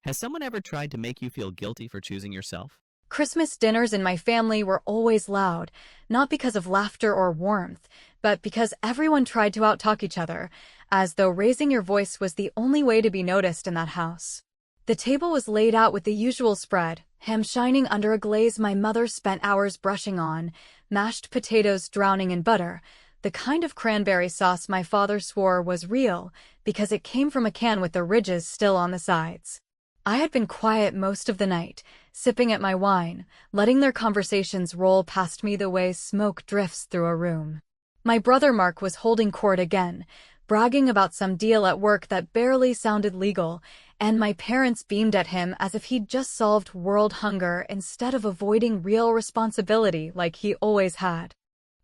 Has someone ever tried to make you feel guilty for choosing yourself? Christmas dinners in my family were always loud, not because of laughter or warmth, but because everyone tried to outtalk each other, as though raising your voice was the only way to be noticed in that house. The table was laid out with the usual spread, ham shining under a glaze my mother spent hours brushing on, mashed potatoes drowning in butter, the kind of cranberry sauce my father swore was real because it came from a can with the ridges still on the sides. I had been quiet most of the night, sipping at my wine, letting their conversations roll past me the way smoke drifts through a room. My brother Mark was holding court again, bragging about some deal at work that barely sounded legal, and my parents beamed at him as if he'd just solved world hunger instead of avoiding real responsibility like he always had.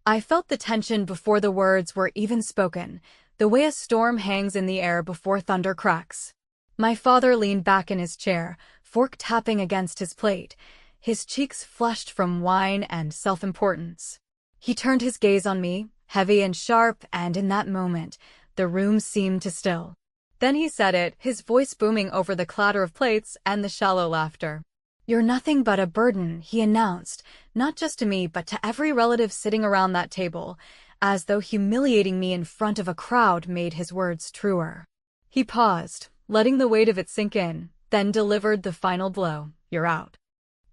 I felt the tension before the words were even spoken, the way a storm hangs in the air before thunder cracks. My father leaned back in his chair, fork tapping against his plate, his cheeks flushed from wine and self-importance. He turned his gaze on me, heavy and sharp, and in that moment, the room seemed to still. Then he said it, his voice booming over the clatter of plates and the shallow laughter. "You're nothing but a burden," he announced, not just to me but to every relative sitting around that table, as though humiliating me in front of a crowd made his words truer. He paused, letting the weight of it sink in, then delivered the final blow. "You're out."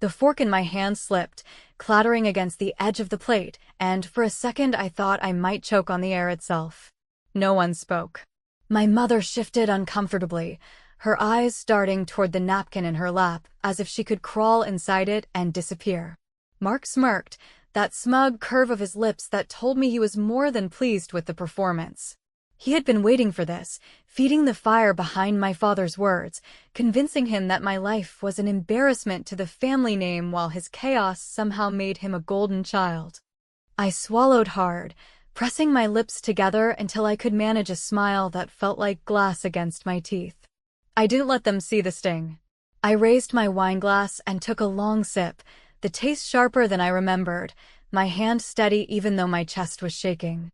The fork in my hand slipped, clattering against the edge of the plate, and for a second I thought I might choke on the air itself. No one spoke. My mother shifted uncomfortably, her eyes darting toward the napkin in her lap, as if she could crawl inside it and disappear. Mark smirked, that smug curve of his lips that told me he was more than pleased with the performance. He had been waiting for this, feeding the fire behind my father's words, convincing him that my life was an embarrassment to the family name while his chaos somehow made him a golden child. I swallowed hard, pressing my lips together until I could manage a smile that felt like glass against my teeth. I didn't let them see the sting. I raised my wineglass and took a long sip, the taste sharper than I remembered, my hand steady even though my chest was shaking.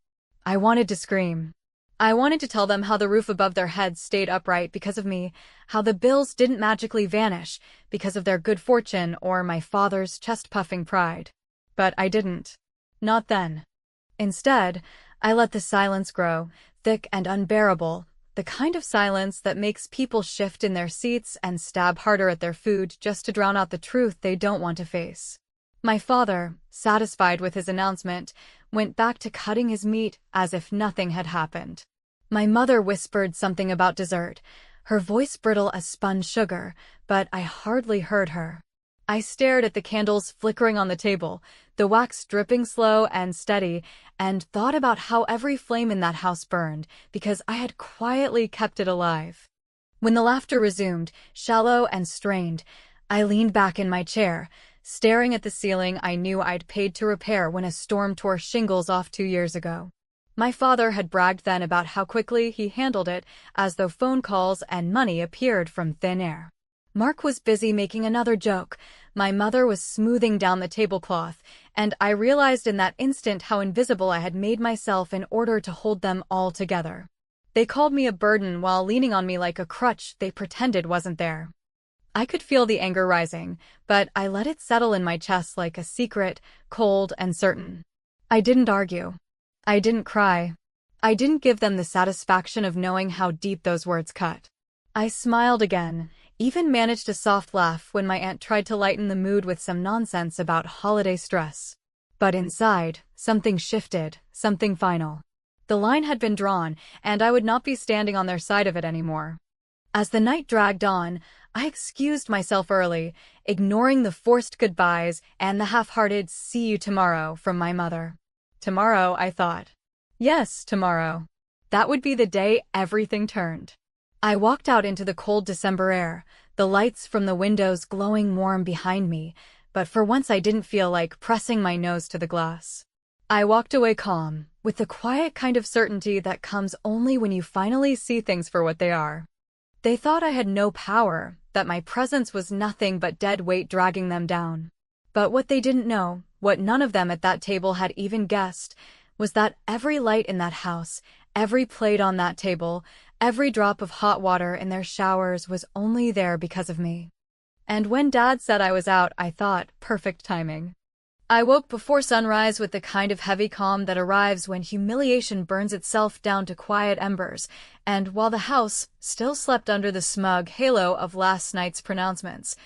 I wanted to scream. I wanted to tell them how the roof above their heads stayed upright because of me, how the bills didn't magically vanish because of their good fortune or my father's chest-puffing pride. But I didn't. Not then. Instead, I let the silence grow, thick and unbearable, the kind of silence that makes people shift in their seats and stab harder at their food just to drown out the truth they don't want to face. My father, satisfied with his announcement, went back to cutting his meat as if nothing had happened. My mother whispered something about dessert, her voice brittle as spun sugar, but I hardly heard her. I stared at the candles flickering on the table, the wax dripping slow and steady, and thought about how every flame in that house burned because I had quietly kept it alive. When the laughter resumed, shallow and strained, I leaned back in my chair, staring at the ceiling I knew I'd paid to repair when a storm tore shingles off 2 years ago. My father had bragged then about how quickly he handled it, as though phone calls and money appeared from thin air. Mark was busy making another joke, my mother was smoothing down the tablecloth, and I realized in that instant how invisible I had made myself in order to hold them all together. They called me a burden while leaning on me like a crutch they pretended wasn't there. I could feel the anger rising, but I let it settle in my chest like a secret, cold and certain. I didn't argue. I didn't cry. I didn't give them the satisfaction of knowing how deep those words cut. I smiled again, even managed a soft laugh when my aunt tried to lighten the mood with some nonsense about holiday stress. But inside, something shifted, something final. The line had been drawn, and I would not be standing on their side of it anymore. As the night dragged on, I excused myself early, ignoring the forced goodbyes and the half-hearted "see you tomorrow" from my mother. Tomorrow, I thought. Yes, tomorrow. That would be the day everything turned. I walked out into the cold December air, the lights from the windows glowing warm behind me, but for once I didn't feel like pressing my nose to the glass. I walked away calm, with the quiet kind of certainty that comes only when you finally see things for what they are. They thought I had no power, that my presence was nothing but dead weight dragging them down. But what they didn't know, what none of them at that table had even guessed, was that every light in that house, every plate on that table, Every drop of hot water in their showers was only there because of me. And when Dad said I was out, I thought, perfect timing. I woke before sunrise with the kind of heavy calm that arrives when humiliation burns itself down to quiet embers, and while the house still slept under the smug halo of last night's pronouncements,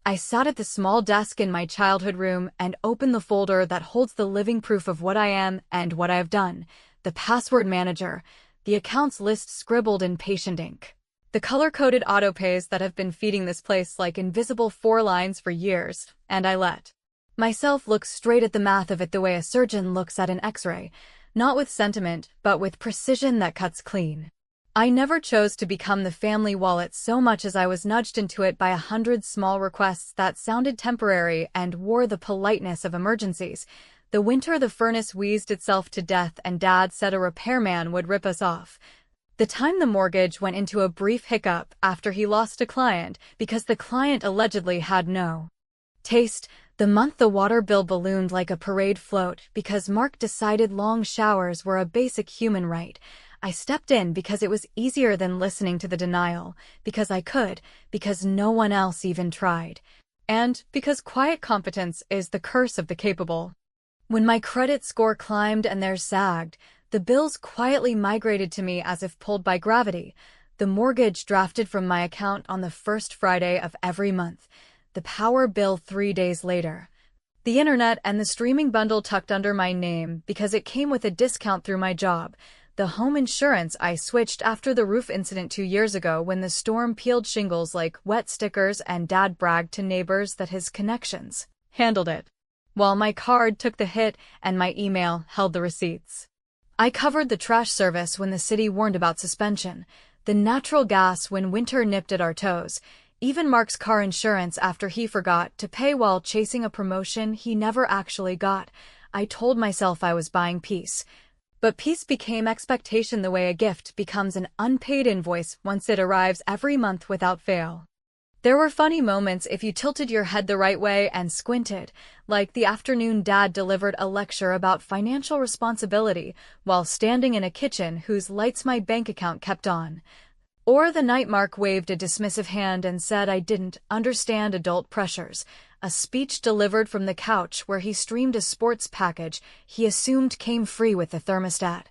I sat at the small desk in my childhood room and opened the folder that holds the living proof of what I am and what I have done, the password manager, the accounts list scribbled in patient ink. The color-coded autopays that have been feeding this place like invisible four lines for years, and I let myself look straight at the math of it the way a surgeon looks at an x-ray, not with sentiment, but with precision that cuts clean. I never chose to become the family wallet so much as I was nudged into it by 100 small requests that sounded temporary and wore the politeness of emergencies. The winter the furnace wheezed itself to death and Dad said a repairman would rip us off. The time the mortgage went into a brief hiccup after he lost a client because the client allegedly had no taste. The month the water bill ballooned like a parade float because Mark decided long showers were a basic human right. I stepped in because it was easier than listening to the denial, because I could, because no one else even tried, and because quiet competence is the curse of the capable. When my credit score climbed and theirs sagged, the bills quietly migrated to me as if pulled by gravity. The mortgage drafted from my account on the first Friday of every month. The power bill 3 days later. The internet and the streaming bundle tucked under my name because it came with a discount through my job. The home insurance I switched after the roof incident 2 years ago when the storm peeled shingles like wet stickers and Dad bragged to neighbors that his connections handled it, while my card took the hit and my email held the receipts. I covered the trash service when the city warned about suspension, the natural gas when winter nipped at our toes, even Mark's car insurance after he forgot to pay while chasing a promotion he never actually got. I told myself I was buying peace. But peace became expectation the way a gift becomes an unpaid invoice once it arrives every month without fail. There were funny moments if you tilted your head the right way and squinted, like the afternoon Dad delivered a lecture about financial responsibility while standing in a kitchen whose lights my bank account kept on. Or the night Mark waved a dismissive hand and said I didn't understand adult pressures, a speech delivered from the couch where he streamed a sports package he assumed came free with the thermostat.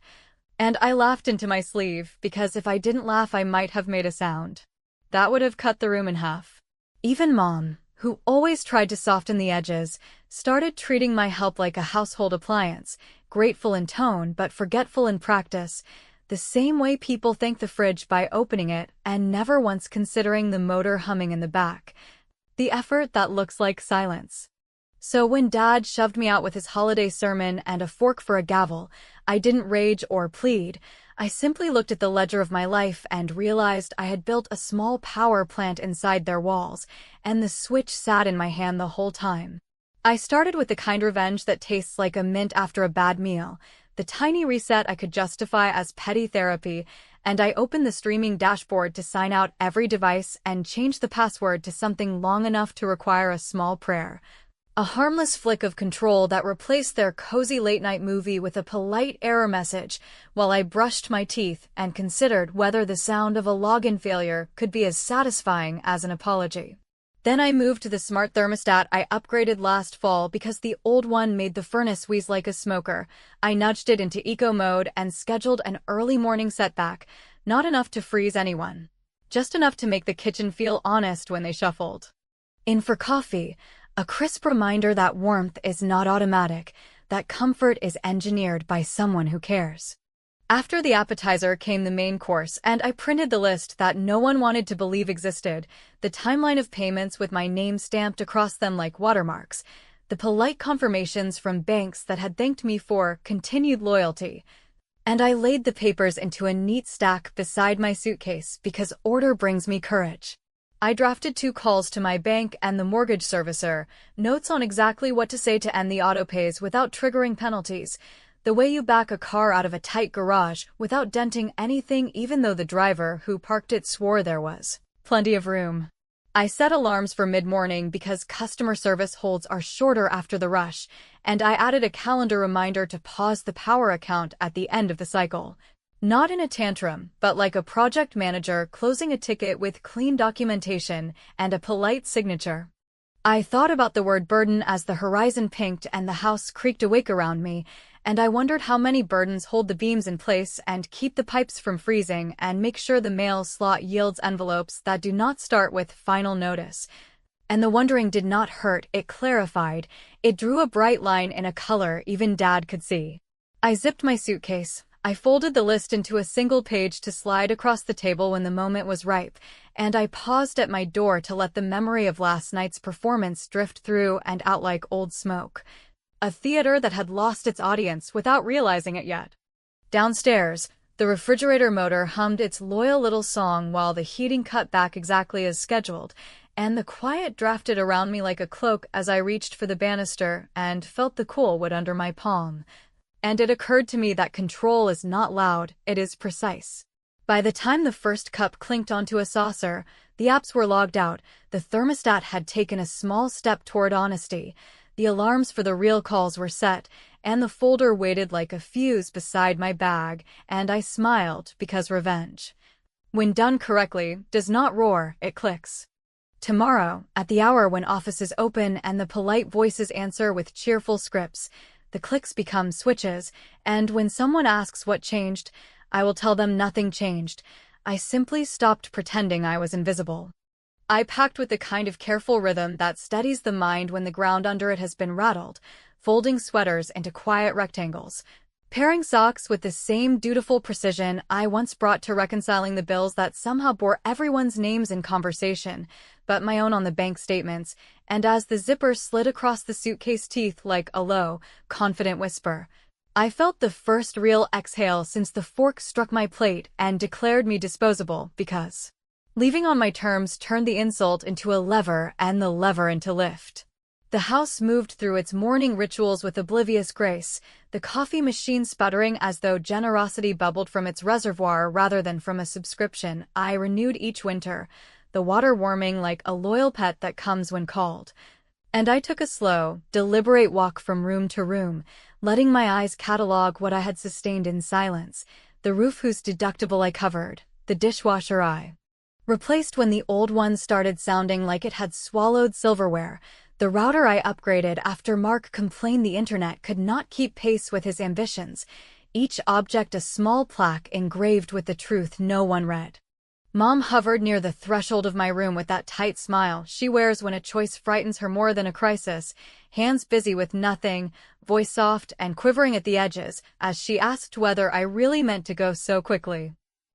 And I laughed into my sleeve because if I didn't laugh I might have made a sound. That would have cut the room in half. Even Mom, who always tried to soften the edges, started treating my help like a household appliance, grateful in tone but forgetful in practice. The same way people thank the fridge by opening it and never once considering the motor humming in the back. The effort that looks like silence. So when Dad shoved me out with his holiday sermon and a fork for a gavel, I didn't rage or plead. I simply looked at the ledger of my life and realized I had built a small power plant inside their walls, and the switch sat in my hand the whole time. I started with the kind revenge that tastes like a mint after a bad meal, the tiny reset I could justify as petty therapy, and I opened the streaming dashboard to sign out every device and change the password to something long enough to require a small prayer. A harmless flick of control that replaced their cozy late-night movie with a polite error message while I brushed my teeth and considered whether the sound of a login failure could be as satisfying as an apology. Then I moved to the smart thermostat I upgraded last fall because the old one made the furnace wheeze like a smoker. I nudged it into eco mode and scheduled an early morning setback, not enough to freeze anyone, just enough to make the kitchen feel honest when they shuffled in for coffee, a crisp reminder that warmth is not automatic, that comfort is engineered by someone who cares. After the appetizer came the main course, and I printed the list that no one wanted to believe existed, the timeline of payments with my name stamped across them like watermarks, the polite confirmations from banks that had thanked me for continued loyalty. And I laid the papers into a neat stack beside my suitcase because order brings me courage. I drafted 2 calls to my bank and the mortgage servicer, notes on exactly what to say to end the autopays without triggering penalties, the way you back a car out of a tight garage without denting anything even though the driver who parked it swore there was plenty of room. I set alarms for mid-morning because customer service holds are shorter after the rush, and I added a calendar reminder to pause the power account at the end of the cycle. Not in a tantrum, but like a project manager closing a ticket with clean documentation and a polite signature. I thought about the word burden as the horizon pinked and the house creaked awake around me, and I wondered how many burdens hold the beams in place and keep the pipes from freezing and make sure the mail slot yields envelopes that do not start with final notice. And the wondering did not hurt, it clarified. It drew a bright line in a color even Dad could see. I zipped my suitcase. I folded the list into a single page to slide across the table when the moment was ripe, and I paused at my door to let the memory of last night's performance drift through and out like old smoke. A theater that had lost its audience without realizing it yet. Downstairs, the refrigerator motor hummed its loyal little song while the heating cut back exactly as scheduled, and the quiet drafted around me like a cloak as I reached for the banister and felt the cool wood under my palm. And it occurred to me that control is not loud, it is precise. By the time the first cup clinked onto a saucer, the apps were logged out, the thermostat had taken a small step toward honesty, the alarms for the real calls were set, and the folder waited like a fuse beside my bag, and I smiled because revenge, when done correctly, does not roar, it clicks. Tomorrow, at the hour when offices open and the polite voices answer with cheerful scripts, the clicks become switches, and when someone asks what changed, I will tell them nothing changed. I simply stopped pretending I was invisible. I packed with the kind of careful rhythm that steadies the mind when the ground under it has been rattled, folding sweaters into quiet rectangles, pairing socks with the same dutiful precision I once brought to reconciling the bills that somehow bore everyone's names in conversation, but my own on the bank statements, and as the zipper slid across the suitcase teeth like a low, confident whisper, I felt the first real exhale since the fork struck my plate and declared me disposable because leaving on my terms turned the insult into a lever and the lever into lift. The house moved through its morning rituals with oblivious grace, the coffee machine sputtering as though generosity bubbled from its reservoir rather than from a subscription I renewed each winter, the water warming like a loyal pet that comes when called. And I took a slow, deliberate walk from room to room, letting my eyes catalog what I had sustained in silence, the roof whose deductible I covered, the dishwasher I replaced when the old one started sounding like it had swallowed silverware, the router I upgraded after Mark complained the internet could not keep pace with his ambitions, each object a small plaque engraved with the truth no one read. Mom hovered near the threshold of my room with that tight smile she wears when a choice frightens her more than a crisis, hands busy with nothing, voice soft and quivering at the edges, as she asked whether I really meant to go so quickly.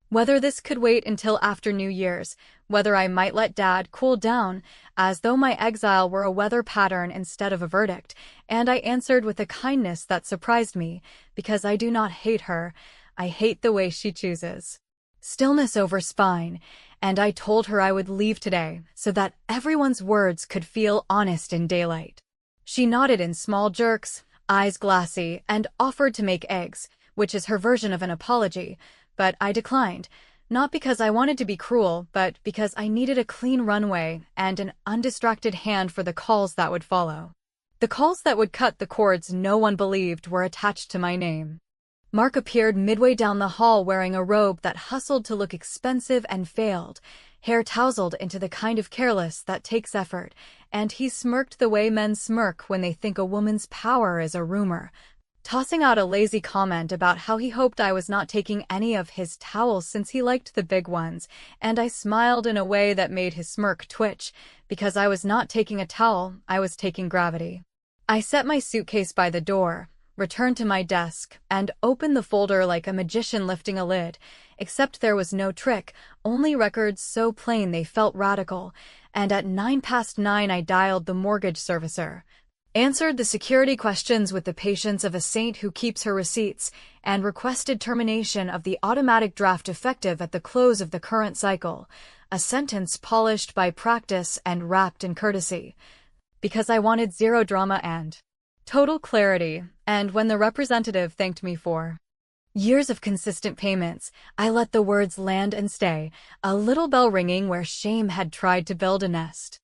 Whether this could wait until after New Year's, whether I might let Dad cool down, as though my exile were a weather pattern instead of a verdict, and I answered with a kindness that surprised me, because I do not hate her, I hate the way she chooses. Stillness over spine, and I told her I would leave today, so that everyone's words could feel honest in daylight. She nodded in small jerks, eyes glassy, and offered to make eggs, which is her version of an apology, but I declined, not because I wanted to be cruel, but because I needed a clean runway and an undistracted hand for the calls that would follow. The calls that would cut the cords no one believed were attached to my name. Mark appeared midway down the hall wearing a robe that hustled to look expensive and failed, hair tousled into the kind of careless that takes effort, and he smirked the way men smirk when they think a woman's power is a rumor, tossing out a lazy comment about how he hoped I was not taking any of his towels since he liked the big ones, and I smiled in a way that made his smirk twitch, because I was not taking a towel, I was taking gravity. I set my suitcase by the door, returned to my desk, and opened the folder like a magician lifting a lid, except there was no trick, only records so plain they felt radical, and at 9 past 9 I dialed the mortgage servicer, answered the security questions with the patience of a saint who keeps her receipts, and requested termination of the automatic draft effective at the close of the current cycle, a sentence polished by practice and wrapped in courtesy, because I wanted zero drama and total clarity, and when the representative thanked me for years of consistent payments, I let the words land and stay, a little bell ringing where shame had tried to build a nest.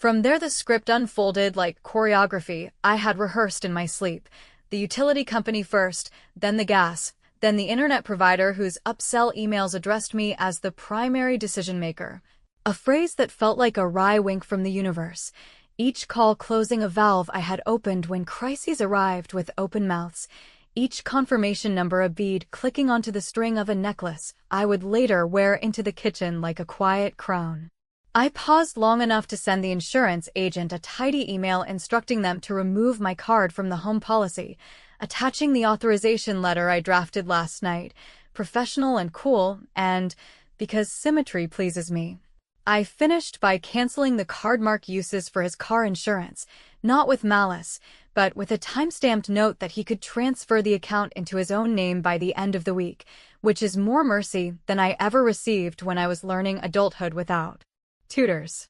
From there the script unfolded like choreography I had rehearsed in my sleep. The utility company first, then the gas, then the internet provider whose upsell emails addressed me as the primary decision maker. A phrase that felt like a wry wink from the universe. Each call closing a valve I had opened when crises arrived with open mouths. Each confirmation number a bead clicking onto the string of a necklace I would later wear into the kitchen like a quiet crown. I paused long enough to send the insurance agent a tidy email instructing them to remove my card from the home policy, attaching the authorization letter I drafted last night, professional and cool, and, because symmetry pleases me, I finished by canceling the card mark uses for his car insurance, not with malice, but with a time-stamped note that he could transfer the account into his own name by the end of the week, which is more mercy than I ever received when I was learning adulthood without tutors.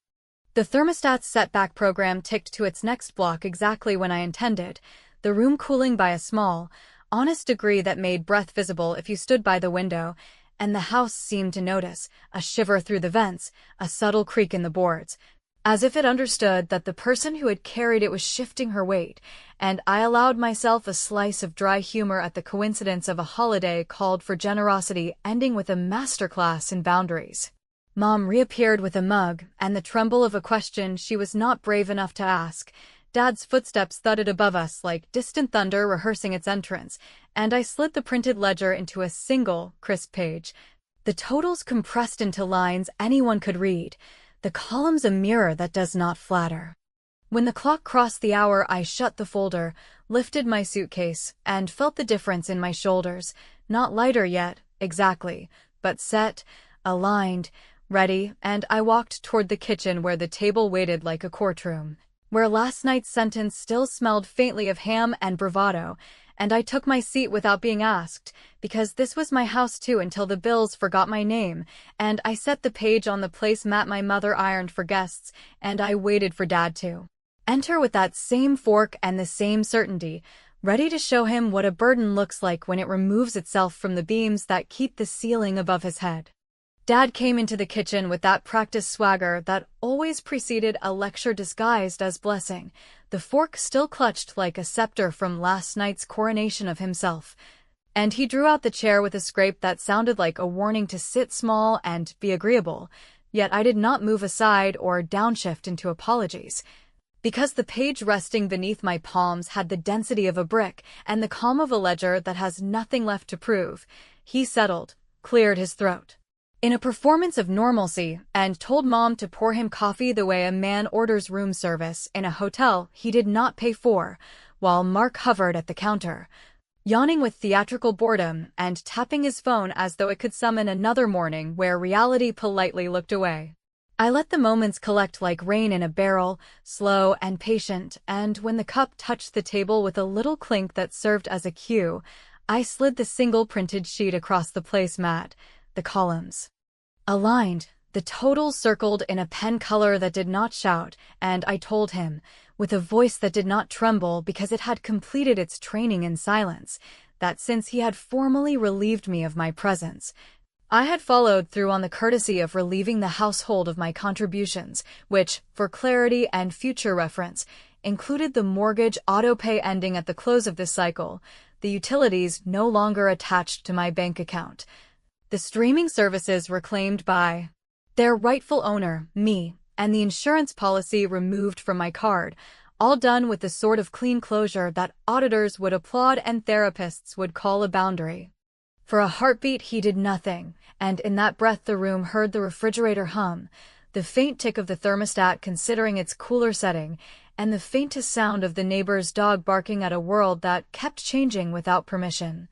The thermostat's setback program ticked to its next block exactly when I intended, the room cooling by a small, honest degree that made breath visible if you stood by the window, and the house seemed to notice, a shiver through the vents, a subtle creak in the boards, as if it understood that the person who had carried it was shifting her weight, and I allowed myself a slice of dry humor at the coincidence of a holiday called for generosity ending with a masterclass in boundaries. Mom reappeared with a mug and the tremble of a question she was not brave enough to ask. Dad's footsteps thudded above us like distant thunder rehearsing its entrance, and I slid the printed ledger into a single, crisp page. The totals compressed into lines anyone could read, the columns a mirror that does not flatter. When the clock crossed the hour, I shut the folder, lifted my suitcase, and felt the difference in my shoulders. Not lighter yet, exactly, but set, aligned, ready, and I walked toward the kitchen where the table waited like a courtroom, where last night's sentence still smelled faintly of ham and bravado, and I took my seat without being asked, because this was my house too until the bills forgot my name, and I set the page on the placemat my mother ironed for guests, and I waited for Dad to enter with that same fork and the same certainty, ready to show him what a burden looks like when it removes itself from the beams that keep the ceiling above his head. Dad came into the kitchen with that practiced swagger that always preceded a lecture disguised as blessing, the fork still clutched like a scepter from last night's coronation of himself. And he drew out the chair with a scrape that sounded like a warning to sit small and be agreeable, yet I did not move aside or downshift into apologies. Because the page resting beneath my palms had the density of a brick and the calm of a ledger that has nothing left to prove, he settled, cleared his throat in a performance of normalcy, and told Mom to pour him coffee the way a man orders room service in a hotel he did not pay for, while Mark hovered at the counter, yawning with theatrical boredom and tapping his phone as though it could summon another morning where reality politely looked away. I let the moments collect like rain in a barrel, slow and patient, and when the cup touched the table with a little clink that served as a cue, I slid the single printed sheet across the placemat, the columns aligned, the totals circled in a pen color that did not shout, and I told him, with a voice that did not tremble because it had completed its training in silence, that since he had formally relieved me of my presence, I had followed through on the courtesy of relieving the household of my contributions, which, for clarity and future reference, included the mortgage auto-pay ending at the close of this cycle, the utilities no longer attached to my bank account, the streaming services reclaimed by their rightful owner, me, and the insurance policy removed from my card, all done with the sort of clean closure that auditors would applaud and therapists would call a boundary. For a heartbeat he did nothing, and in that breath the room heard the refrigerator hum, the faint tick of the thermostat considering its cooler setting, and the faintest sound of the neighbor's dog barking at a world that kept changing without permission.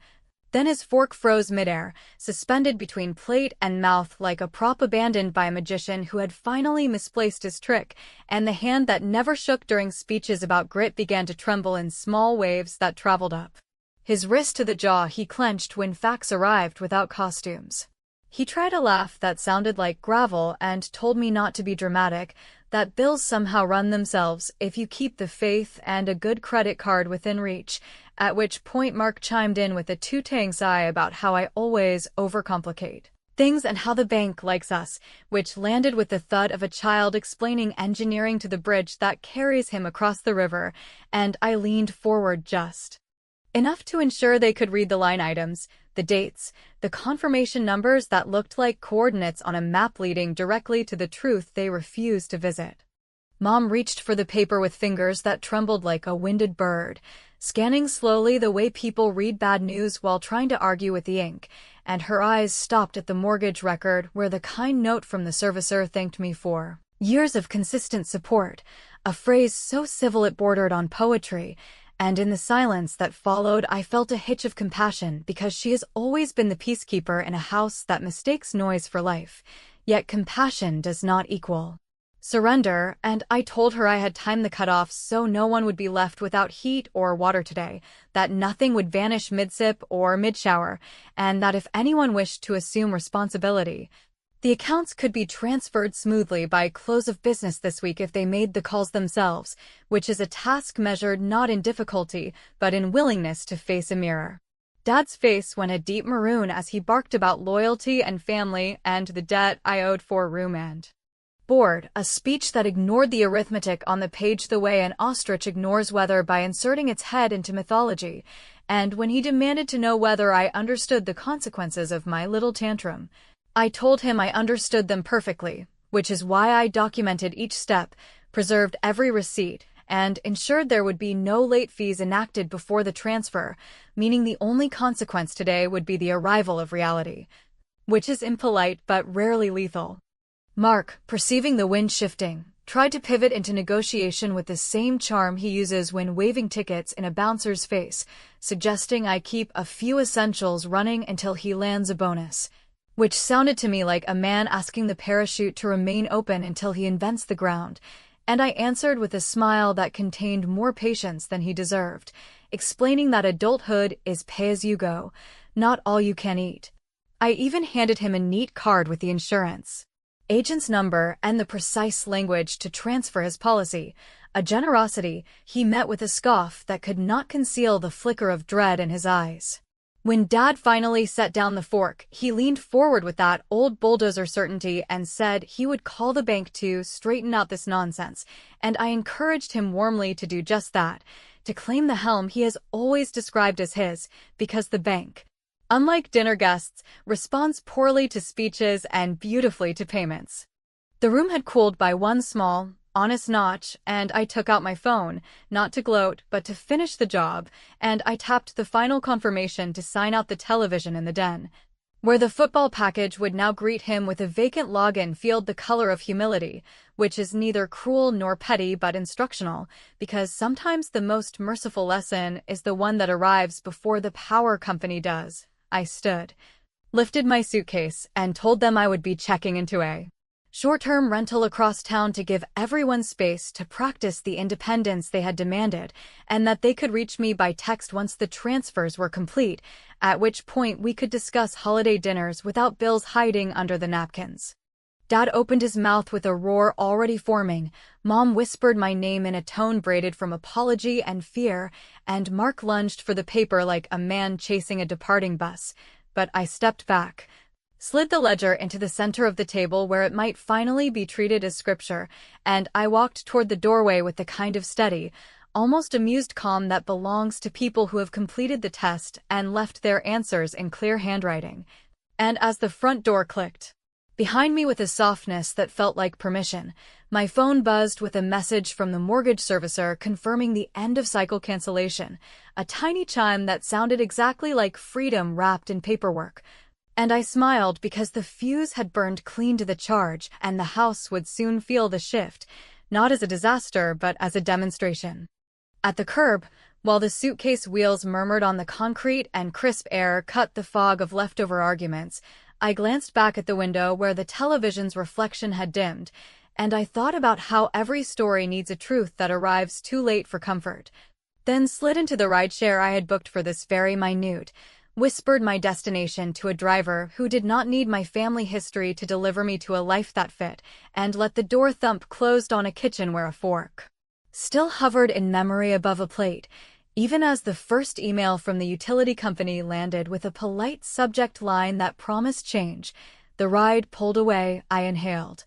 Then his fork froze midair, suspended between plate and mouth like a prop abandoned by a magician who had finally misplaced his trick, and the hand that never shook during speeches about grit began to tremble in small waves that traveled up his wrist to the jaw he clenched when facts arrived without costumes. He tried a laugh that sounded like gravel and told me not to be dramatic, that bills somehow run themselves if you keep the faith and a good credit card within reach, at which point Mark chimed in with a tooting sigh about how I always overcomplicate things and how the bank likes us, which landed with the thud of a child explaining engineering to the bridge that carries him across the river, and I leaned forward just Enough to ensure they could read the line items, the dates, the confirmation numbers that looked like coordinates on a map leading directly to the truth they refused to visit. Mom reached for the paper with fingers that trembled like a winded bird, scanning slowly the way people read bad news while trying to argue with the ink, and her eyes stopped at the mortgage record where the kind note from the servicer thanked me for years of consistent support, a phrase so civil it bordered on poetry, and in the silence that followed I felt a hitch of compassion because she has always been the peacekeeper in a house that mistakes noise for life, yet compassion does not equal surrender, and I told her I had timed the cutoff so no one would be left without heat or water today, that nothing would vanish mid-sip or mid-shower, and that if anyone wished to assume responsibility, the accounts could be transferred smoothly by close of business this week if they made the calls themselves, which is a task measured not in difficulty, but in willingness to face a mirror. Dad's face went a deep maroon as he barked about loyalty and family and the debt I owed for room and board, a speech that ignored the arithmetic on the page the way an ostrich ignores weather by inserting its head into mythology, and when he demanded to know whether I understood the consequences of my little tantrum, I told him I understood them perfectly, which is why I documented each step, preserved every receipt, and ensured there would be no late fees enacted before the transfer, meaning the only consequence today would be the arrival of reality, which is impolite but rarely lethal. Mark, perceiving the wind shifting, tried to pivot into negotiation with the same charm he uses when waving tickets in a bouncer's face, suggesting I keep a few essentials running until he lands a bonus, which sounded to me like a man asking the parachute to remain open until he invents the ground, and I answered with a smile that contained more patience than he deserved, explaining that adulthood is pay-as-you-go, not all-you-can-eat. I even handed him a neat card with the insurance agent's number and the precise language to transfer his policy, a generosity he met with a scoff that could not conceal the flicker of dread in his eyes. When Dad finally set down the fork, he leaned forward with that old bulldozer certainty and said he would call the bank to straighten out this nonsense, and I encouraged him warmly to do just that, to claim the helm he has always described as his, because the bank, unlike dinner guests, responds poorly to speeches and beautifully to payments. The room had cooled by one small, honest notch, and I took out my phone, not to gloat, but to finish the job, and I tapped the final confirmation to sign out the television in the den, where the football package would now greet him with a vacant login field the color of humility, which is neither cruel nor petty but instructional, because sometimes the most merciful lesson is the one that arrives before the power company does. I stood, lifted my suitcase, and told them I would be checking into a short-term rental across town to give everyone space to practice the independence they had demanded, and that they could reach me by text once the transfers were complete, at which point we could discuss holiday dinners without bills hiding under the napkins. Dad opened his mouth with a roar already forming, Mom whispered my name in a tone braided from apology and fear, and Mark lunged for the paper like a man chasing a departing bus. But I stepped back, slid the ledger into the center of the table where it might finally be treated as scripture, and I walked toward the doorway with the kind of steady, almost amused calm that belongs to people who have completed the test and left their answers in clear handwriting. And as the front door clicked behind me with a softness that felt like permission, my phone buzzed with a message from the mortgage servicer confirming the end of cycle cancellation, a tiny chime that sounded exactly like freedom wrapped in paperwork. And I smiled because the fuse had burned clean to the charge and the house would soon feel the shift, not as a disaster but as a demonstration. At the curb, while the suitcase wheels murmured on the concrete and crisp air cut the fog of leftover arguments, I glanced back at the window where the television's reflection had dimmed, and I thought about how every story needs a truth that arrives too late for comfort. Then slid into the rideshare I had booked for this very minute, whispered my destination to a driver who did not need my family history to deliver me to a life that fit, and let the door thump closed on a kitchen where a fork still hovered in memory above a plate, even as the first email from the utility company landed with a polite subject line that promised change. The ride pulled away, I inhaled.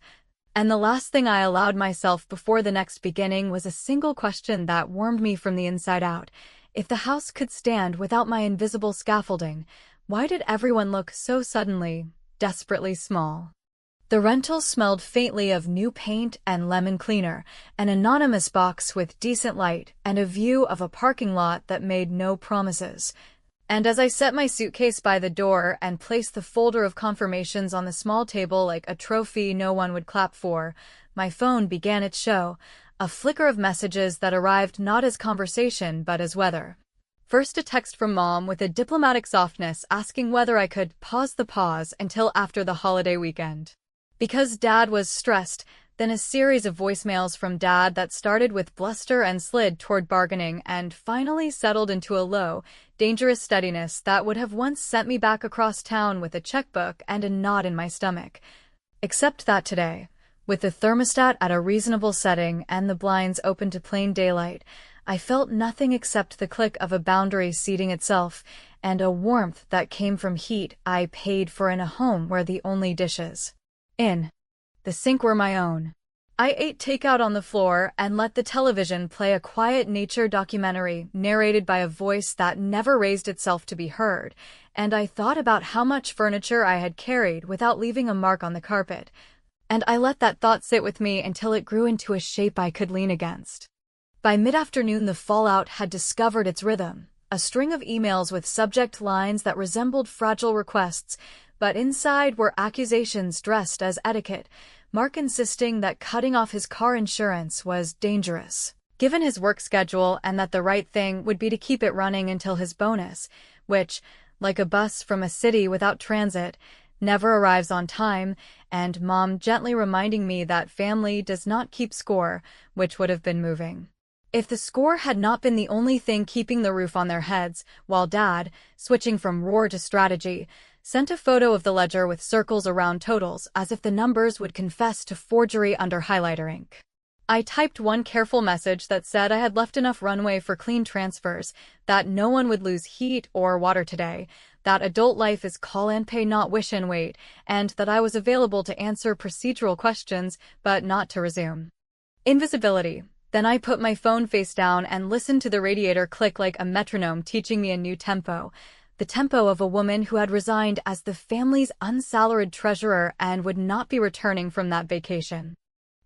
And the last thing I allowed myself before the next beginning was a single question that warmed me from the inside out. If the house could stand without my invisible scaffolding, why did everyone look so suddenly, desperately small? The rental smelled faintly of new paint and lemon cleaner, an anonymous box with decent light, and a view of a parking lot that made no promises. And as I set my suitcase by the door and placed the folder of confirmations on the small table like a trophy no one would clap for, my phone began its show, a flicker of messages that arrived not as conversation but as weather. First, a text from Mom with a diplomatic softness asking whether I could pause the pause until after the holiday weekend. Because Dad was stressed, then a series of voicemails from Dad that started with bluster and slid toward bargaining and finally settled into a low, dangerous steadiness that would have once sent me back across town with a checkbook and a knot in my stomach. Except that today, with the thermostat at a reasonable setting and the blinds open to plain daylight, I felt nothing except the click of a boundary seating itself and a warmth that came from heat I paid for in a home where the only dishes in the sink were my own. I ate takeout on the floor and let the television play a quiet nature documentary narrated by a voice that never raised itself to be heard, and I thought about how much furniture I had carried without leaving a mark on the carpet. And I let that thought sit with me until it grew into a shape I could lean against. By mid-afternoon, the fallout had discovered its rhythm, a string of emails with subject lines that resembled fragile requests, but inside were accusations dressed as etiquette, Mark insisting that cutting off his car insurance was dangerous, given his work schedule, and that the right thing would be to keep it running until his bonus, which, like a bus from a city without transit, never arrives on time, and Mom gently reminding me that family does not keep score, which would have been moving. If the score had not been the only thing keeping the roof on their heads, while Dad, switching from roar to strategy, sent a photo of the ledger with circles around totals as if the numbers would confess to forgery under highlighter ink. I typed one careful message that said I had left enough runway for clean transfers, that no one would lose heat or water today, that adult life is call and pay not wish and wait, and that I was available to answer procedural questions but not to resume. Invisibility. Then I put my phone face down and listened to the radiator click like a metronome teaching me a new tempo. The tempo of a woman who had resigned as the family's unsalaried treasurer and would not be returning from that vacation.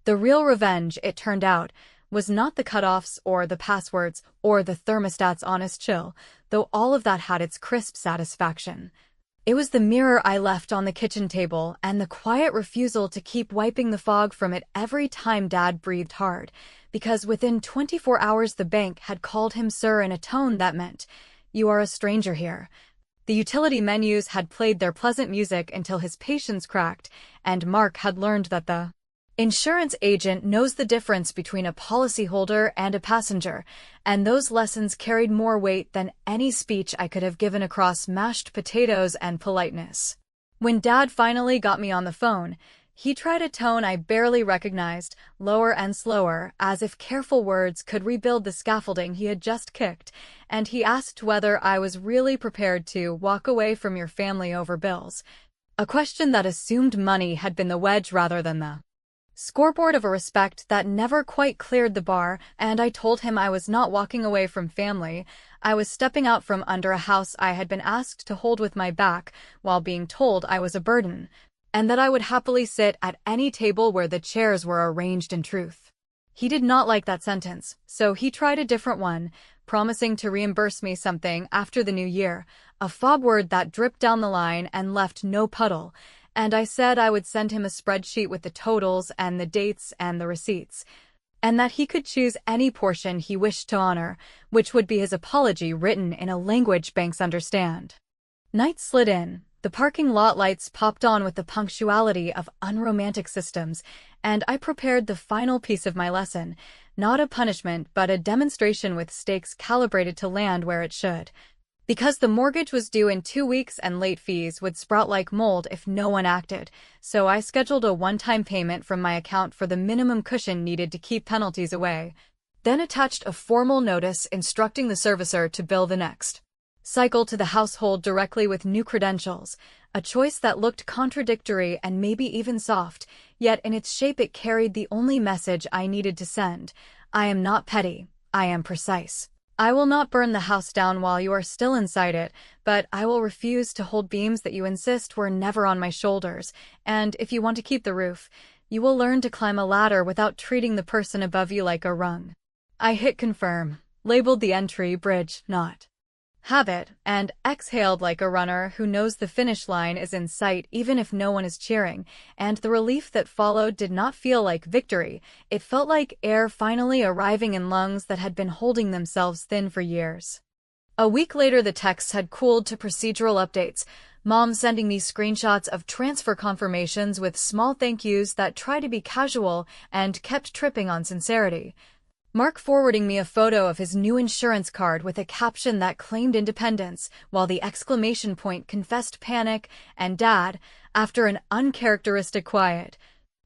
The real revenge, it turned out, was not the cutoffs or the passwords or the thermostat's honest chill, though all of that had its crisp satisfaction. It was the mirror I left on the kitchen table and the quiet refusal to keep wiping the fog from it every time Dad breathed hard, because within 24 hours the bank had called him sir in a tone that meant, "You are a stranger here." The utility menus had played their pleasant music until his patience cracked, and Mark had learned that the insurance agent knows the difference between a policyholder and a passenger, and those lessons carried more weight than any speech I could have given across mashed potatoes and politeness. When Dad finally got me on the phone, he tried a tone I barely recognized, lower and slower, as if careful words could rebuild the scaffolding he had just kicked, and he asked whether I was really prepared to walk away from your family over bills, a question that assumed money had been the wedge rather than the scoreboard of a respect that never quite cleared the bar, and I told him I was not walking away from family. I was stepping out from under a house I had been asked to hold with my back while being told I was a burden, and that I would happily sit at any table where the chairs were arranged in truth. He did not like that sentence, so he tried a different one, promising to reimburse me something after the new year, a fob word that dripped down the line and left no puddle, and I said I would send him a spreadsheet with the totals and the dates and the receipts, and that he could choose any portion he wished to honor, which would be his apology written in a language banks understand. Night slid in. The parking lot lights popped on with the punctuality of unromantic systems, and I prepared the final piece of my lesson, not a punishment but a demonstration with stakes calibrated to land where it should. Because the mortgage was due in 2 weeks and late fees would sprout like mold if no one acted, so I scheduled a one-time payment from my account for the minimum cushion needed to keep penalties away, then attached a formal notice instructing the servicer to bill the next cycle to the household directly with new credentials, a choice that looked contradictory and maybe even soft, yet in its shape it carried the only message I needed to send. I am not petty, I am precise. I will not burn the house down while you are still inside it, but I will refuse to hold beams that you insist were never on my shoulders, and if you want to keep the roof, you will learn to climb a ladder without treating the person above you like a rung. I hit confirm, labeled the entry bridge not habit, and exhaled like a runner who knows the finish line is in sight even if no one is cheering, and the relief that followed did not feel like victory. It felt like air finally arriving in lungs that had been holding themselves thin for years. A week later, the texts had cooled to procedural updates, Mom sending me screenshots of transfer confirmations with small thank yous that tried to be casual and kept tripping on sincerity. Mark forwarding me a photo of his new insurance card with a caption that claimed independence, while the exclamation point confessed panic, and Dad, after an uncharacteristic quiet,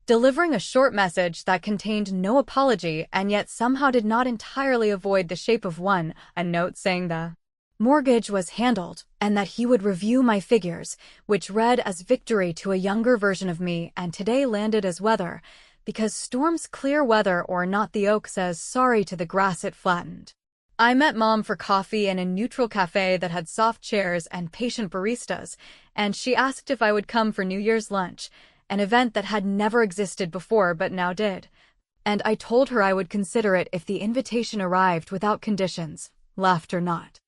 delivering a short message that contained no apology and yet somehow did not entirely avoid the shape of one, a note saying the mortgage was handled, and that he would review my figures, which read as victory to a younger version of me and today landed as weather, because storms clear weather or not. The oak says sorry to the grass it flattened. I met Mom for coffee in a neutral cafe that had soft chairs and patient baristas, and she asked if I would come for New Year's lunch, an event that had never existed before but now did. And I told her I would consider it if the invitation arrived without conditions, laughter not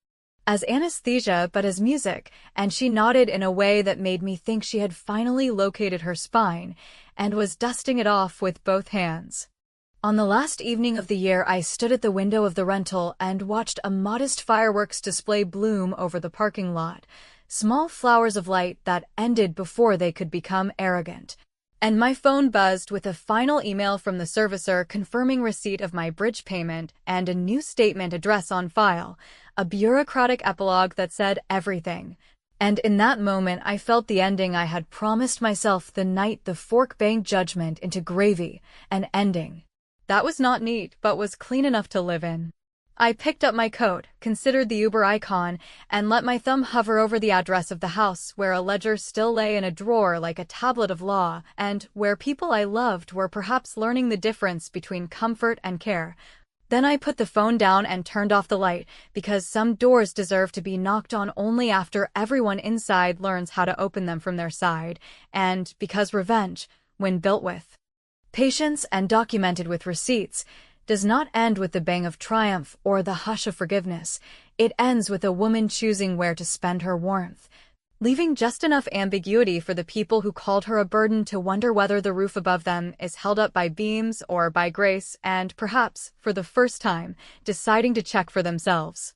as anesthesia but as music, and she nodded in a way that made me think she had finally located her spine and was dusting it off with both hands. On the last evening of the year, I stood at the window of the rental and watched a modest fireworks display bloom over the parking lot, small flowers of light that ended before they could become arrogant. And my phone buzzed with a final email from the servicer confirming receipt of my bridge payment and a new statement address on file, a bureaucratic epilogue that said everything. And in that moment, I felt the ending I had promised myself the night the fork banged judgment into gravy, an ending that was not neat but was clean enough to live in. I picked up my coat, considered the Uber icon, and let my thumb hover over the address of the house where a ledger still lay in a drawer like a tablet of law, and where people I loved were perhaps learning the difference between comfort and care. Then I put the phone down and turned off the light, because some doors deserve to be knocked on only after everyone inside learns how to open them from their side, and because revenge, when built with patience and documented with receipts, does not end with the bang of triumph or the hush of forgiveness. It ends with a woman choosing where to spend her warmth, leaving just enough ambiguity for the people who called her a burden to wonder whether the roof above them is held up by beams or by grace, and perhaps, for the first time, deciding to check for themselves.